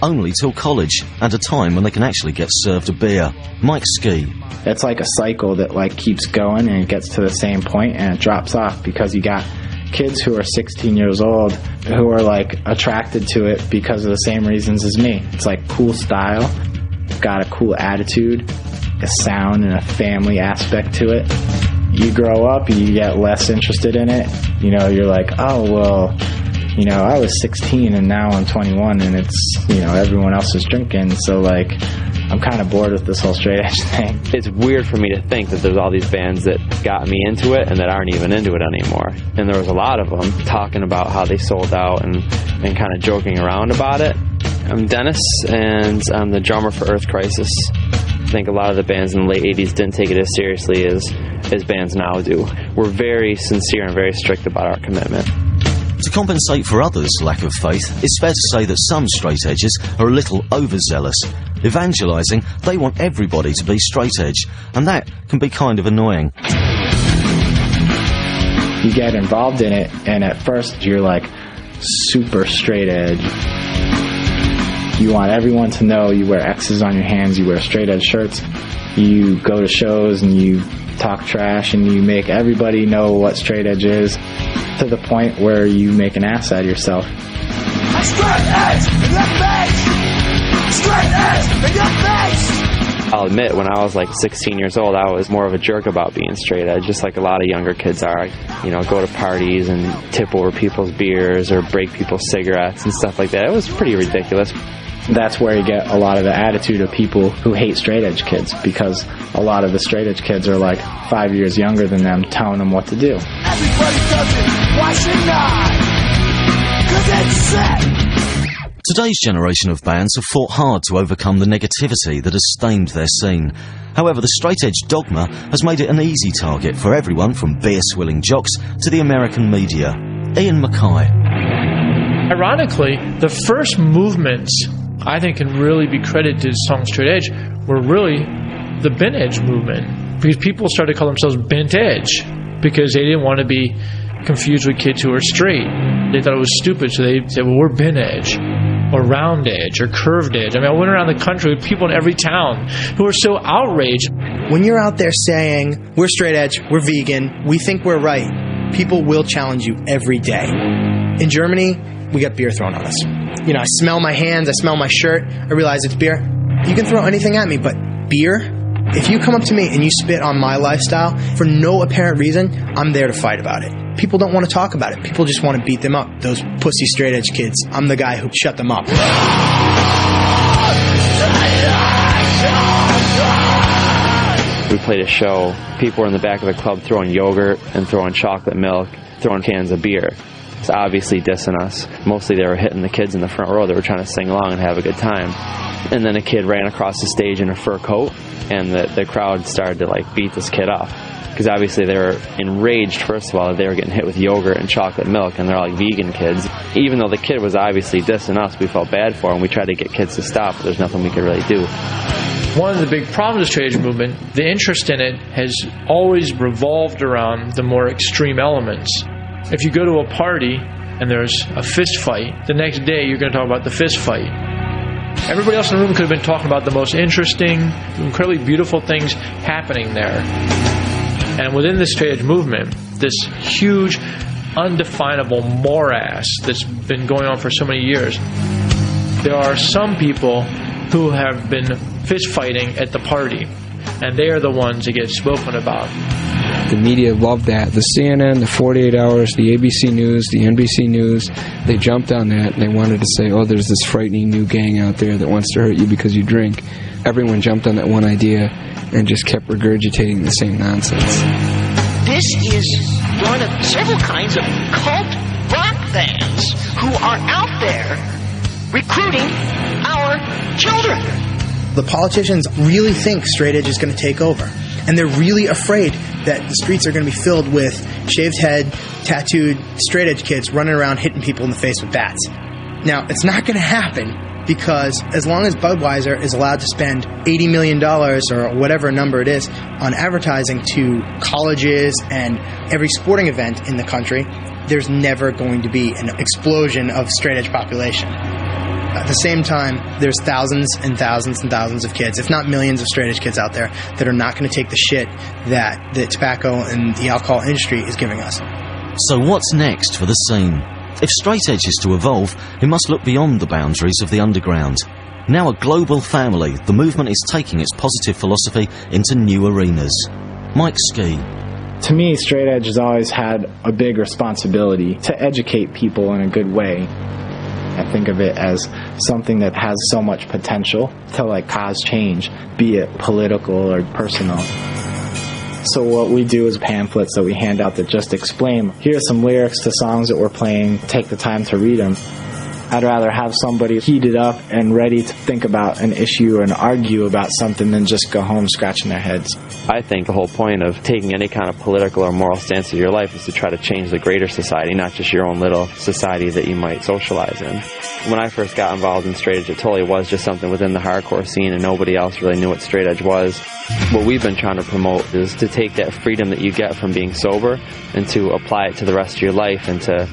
only till college, and a time when they can actually get served a beer. Mike Ski. It's like a cycle that like keeps going and it gets to the same point and it drops off because you got kids who are 16 years old who are like attracted to it because of the same reasons as me. It's like cool style, got a cool attitude, a sound and a family aspect to it. You grow up, you get less interested in it. You know, you're like, oh, well, you know, I was 16 and now I'm 21 and it's, you know, everyone else is drinking. So, like, I'm kind of bored with this whole straight edge thing. It's weird for me to think that there's all these bands that got me into it and that aren't even into it anymore. And there was a lot of them talking about how they sold out and kind of joking around about it. I'm Dennis, and I'm the drummer for Earth Crisis. I think a lot of the bands in the late 80s didn't take it as seriously as bands now do. We're very sincere and very strict about our commitment. To compensate for others' lack of faith, it's fair to say that some straight edges are a little overzealous. Evangelising, they want everybody to be straight edge, and that can be kind of annoying. You get involved in it, and at first you're like super straight edge. You want everyone to know you wear X's on your hands, you wear straight edge shirts, you go to shows and you talk trash and you make everybody know what straight edge is, to the point where you make an ass out of yourself. Straight edge in your face! Straight edge in your face! I'll admit, when I was like 16 years old, I was more of a jerk about being straight edge, just like a lot of younger kids are. You know, go to parties and tip over people's beers or break people's cigarettes and stuff like that. It was pretty ridiculous. That's where you get a lot of the attitude of people who hate straight edge kids, because a lot of the straight edge kids are like 5 years younger than them, telling them what to do. Everybody does it, why shouldn't I? 'Cause it's sick! Today's generation of bands have fought hard to overcome the negativity that has stained their scene. However, the straight edge dogma has made it an easy target for everyone from beer-swilling jocks to the American media. Ian Mackay. Ironically, the first movements I think can really be credited to song straight edge were really the bent edge movement, because people started to call themselves bent edge because they didn't want to be confused with kids who are straight. They thought it was stupid, so they said, well, we're bent edge or round edge or curved edge. I mean, I went around the country with people in every town who were so outraged. When you're out there saying we're straight edge, we're vegan, we think we're right, people will challenge you every day. In Germany, we got beer thrown on us. You know, I smell my hands, I smell my shirt, I realize it's beer. You can throw anything at me, but beer? If you come up to me and you spit on my lifestyle for no apparent reason, I'm there to fight about it. People don't want to talk about it. People just want to beat them up. Those pussy straight edge kids, I'm the guy who shut them up. We played a show. People were in the back of the club throwing yogurt and throwing chocolate milk, throwing cans of beer. It's obviously dissing us. Mostly they were hitting the kids in the front row that were trying to sing along and have a good time. And then a kid ran across the stage in a fur coat, and the crowd started to like beat this kid up. Because obviously they were enraged, first of all, that they were getting hit with yogurt and chocolate milk, and they're all like vegan kids. Even though the kid was obviously dissing us, we felt bad for him. We tried to get kids to stop, but there's nothing we could really do. One of the big problems of straight edge movement, the interest in it has always revolved around the more extreme elements. If you go to a party and there's a fist fight, the next day you're going to talk about the fist fight. Everybody else in the room could have been talking about the most interesting, incredibly beautiful things happening there. And within the straight edge movement, this huge, undefinable morass that's been going on for so many years, there are some people who have been fist fighting at the party, and they are the ones that get spoken about. The media loved that. The CNN, the 48 Hours, the ABC News, the NBC News, they jumped on that and they wanted to say, oh, there's this frightening new gang out there that wants to hurt you because you drink. Everyone jumped on that one idea and just kept regurgitating the same nonsense. This is one of several kinds of cult rock bands who are out there recruiting our children. The politicians really think straight edge is going to take over. And they're really afraid that the streets are going to be filled with shaved head, tattooed, straight edge kids running around hitting people in the face with bats. Now, it's not going to happen, because as long as Budweiser is allowed to spend $80 million or whatever number it is on advertising to colleges and every sporting event in the country, there's never going to be an explosion of straight edge population. At the same time, there's thousands and thousands and thousands of kids, if not millions of straight edge kids out there, that are not going to take the shit that the tobacco and the alcohol industry is giving us. So what's next for the scene? If straight edge is to evolve, it must look beyond the boundaries of the underground. Now a global family, the movement is taking its positive philosophy into new arenas. Mike Ski. To me, straight edge has always had a big responsibility to educate people in a good way. I think of it as something that has so much potential to cause change, be it political or personal. So what we do is pamphlets that we hand out that just explain, here's some lyrics to songs that we're playing, take the time to read them. I'd rather have somebody heated up and ready to think about an issue and argue about something than just go home scratching their heads. I think the whole point of taking any kind of political or moral stance in your life is to try to change the greater society, not just your own little society that you might socialize in. When I first got involved in straight edge, it totally was just something within the hardcore scene and nobody else really knew what straight edge was. What we've been trying to promote is to take that freedom that you get from being sober and to apply it to the rest of your life and to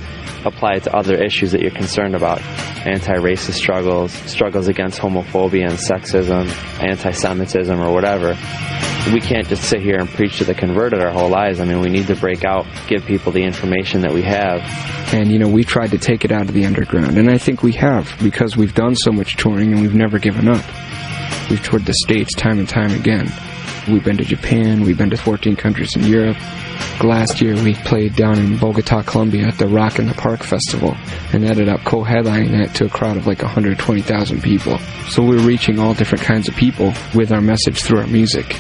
apply it to other issues that you're concerned about. Anti-racist struggles against homophobia and sexism, anti-Semitism or whatever. We can't just sit here and preach to the converted our whole lives. I mean, we need to break out, give people the information that we have. And, we tried to take it out of the underground, and I think we have, because we've done so much touring and we've never given up. We've toured the States time and time again. We've been to Japan, we've been to 14 countries in Europe. Last year we played down in Bogota, Colombia at the Rock in the Park Festival and ended up co-headlining that to a crowd of 120,000 people. So we're reaching all different kinds of people with our message through our music.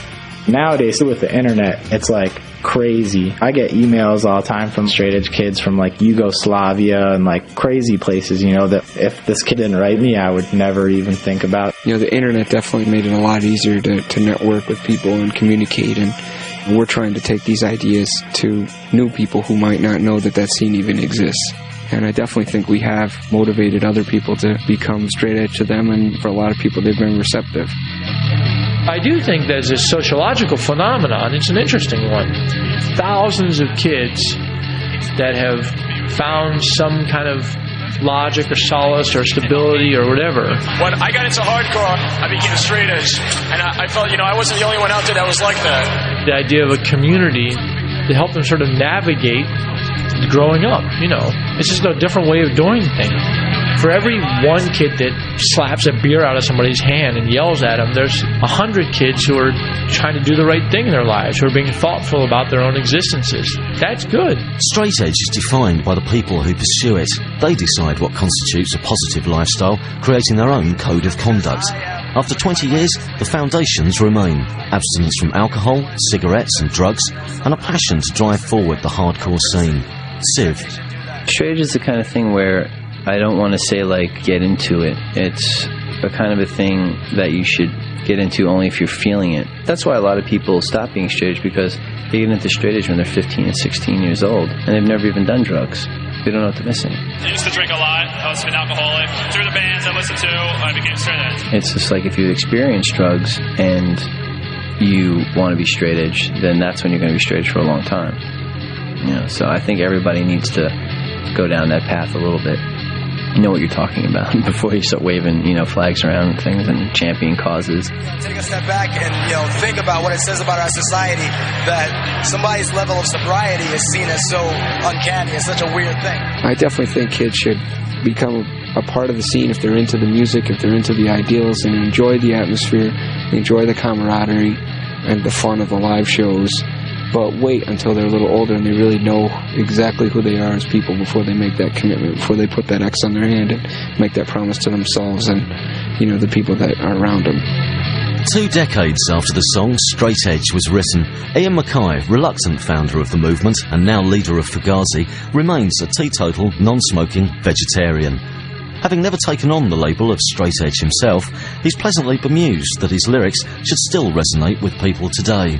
Nowadays, with the internet, it's crazy. I get emails all the time from straight edge kids from Yugoslavia and crazy places, that if this kid didn't write me, I would never even think about. The internet definitely made it a lot easier to network with people and communicate, and we're trying to take these ideas to new people who might not know that scene even exists. And I definitely think we have motivated other people to become straight edge to them, and for a lot of people they've been receptive. I do think there's a sociological phenomenon. It's an interesting one. Thousands of kids that have found some kind of logic or solace or stability or whatever. When I got into hardcore, I became straight edge, and I felt, I wasn't the only one out there that was like that. The idea of a community to help them sort of navigate growing up, It's just a different way of doing things. For every one kid that slaps a beer out of somebody's hand and yells at them, there's 100 kids who are trying to do the right thing in their lives, who are being thoughtful about their own existences. That's good. Straight edge is defined by the people who pursue it. They decide what constitutes a positive lifestyle, creating their own code of conduct. After 20 years, the foundations remain: abstinence from alcohol, cigarettes and drugs, and a passion to drive forward the hardcore scene. Civ. Straight edge is the kind of thing where I don't want to say get into it. It's a kind of a thing that you should get into only if you're feeling it. That's why a lot of people stop being straight edge, because they get into straight edge when they're 15 and 16 years old and they've never even done drugs. They don't know what they're missing. I used to drink a lot. I was an alcoholic. Through the bands I listened to, I became straight edge. It's just if you experience drugs and you want to be straight edge, then that's when you're going to be straight edge for a long time. So I think everybody needs to go down that path a little bit. You know what you're talking about before you start waving, flags around and things and championing causes. Take a step back and, think about what it says about our society, that somebody's level of sobriety is seen as so uncanny. It's such a weird thing. I definitely think kids should become a part of the scene if they're into the music, if they're into the ideals, and enjoy the atmosphere, enjoy the camaraderie and the fun of the live shows. But wait until they're a little older and they really know exactly who they are as people before they make that commitment, before they put that X on their hand and make that promise to themselves and, the people that are around them. 2 decades after the song Straight Edge was written, Ian Mackay, reluctant founder of the movement and now leader of Fugazi, remains a teetotal, non-smoking vegetarian. Having never taken on the label of Straight Edge himself, he's pleasantly bemused that his lyrics should still resonate with people today.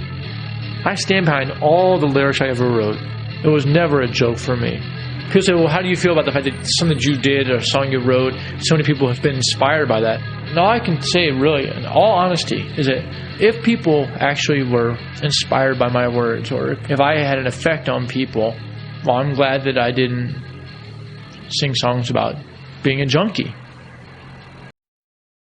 I stand behind all the lyrics I ever wrote. It was never a joke for me. People say, well, how do you feel about the fact that something that you did or a song you wrote, so many people have been inspired by that? And all I can say, really, in all honesty, is that if people actually were inspired by my words, or if I had an effect on people, well, I'm glad that I didn't sing songs about being a junkie.